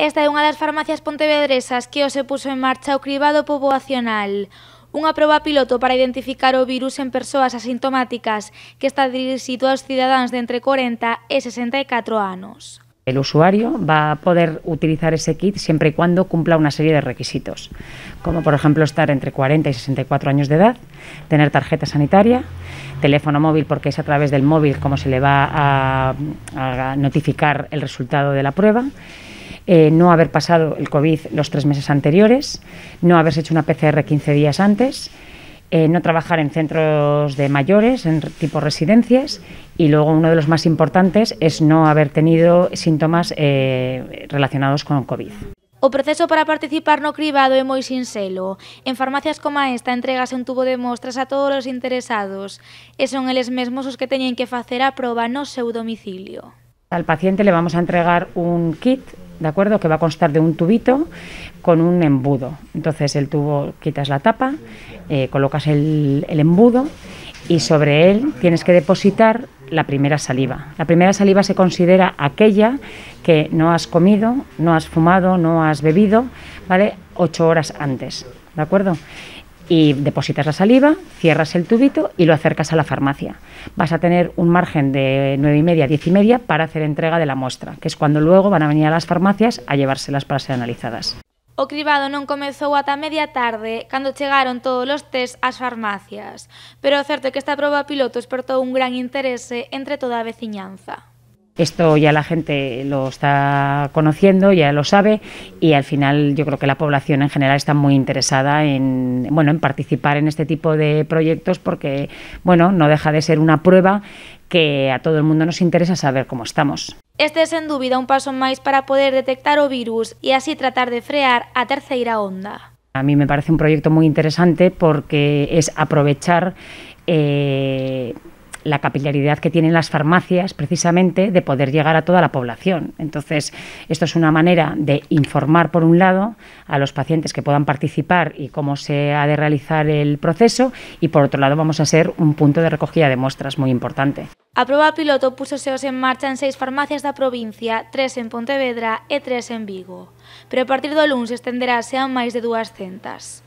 Esta é unha das farmacias pontevedresas que hoxe puso en marcha o cribado poboacional, unha proba piloto para identificar o virus en persoas asintomáticas que está dirixido aos cidadáns de entre 40 e 64 anos. El usuario va a poder utilizar ese kit siempre y cuando cumpla una serie de requisitos, como por ejemplo estar entre 40 y 64 años de edad, tener tarjeta sanitaria, teléfono móvil porque es a través del móvil como se le va a notificar el resultado de la prueba, no haber pasado el COVID los 3 meses anteriores, no haberse hecho una PCR 15 días antes, no trabajar en centros de mayores, en tipo residencias, y luego uno de los más importantes es no haber tenido síntomas relacionados con COVID. O proceso para participar no cribado é moi sinxelo. En farmacias como esta entrégase un tubo de mostras a todos os interesados e son eles mesmos os que teñen que facer a proba no seu domicilio. Al paciente le vamos a entregar un kit, ¿de acuerdo?, que va a constar de un tubito con un embudo. Entonces el tubo, quitas la tapa, colocas el embudo y sobre él tienes que depositar la primera saliva. La primera saliva se considera aquella que no has comido, no has fumado, no has bebido, ¿vale?, 8 horas antes, ¿de acuerdo? Y depositas la saliva, cierras el tubito y lo acercas a la farmacia. Vas a tener un margen de 9:30 a 10:30 para hacer entrega de la muestra, que es cuando luego van a venir a las farmacias a llevárselas para ser analizadas. O cribado non comezou ata media tarde, cando chegaron todos os test ás farmacias, pero o certo é que esta proba piloto despertou un gran interese entre toda a veciñanza. Esto ya la gente lo está conociendo, ya lo sabe, y al final yo creo que la población en general está muy interesada en participar en este tipo de proyectos porque, no deja de ser una prueba que a todo el mundo nos interesa saber cómo estamos. Este é, sen dúbida, un paso máis para poder detectar o virus e así tratar de frear a terceira onda. A mí me parece un proyecto muy interesante porque es aprovechar la capilaridad que tienen las farmacias precisamente de poder llegar a toda la población. Entonces, esto es una manera de informar, por un lado, a los pacientes que puedan participar y cómo se ha de realizar el proceso, y por otro lado vamos a ser un punto de recogida de muestras muy importante. A proba piloto púsose hoxe en marcha en 6 farmacias da provincia, 3 en Pontevedra e 3 en Vigo. Pero a partir do luns estenderase a máis de 200.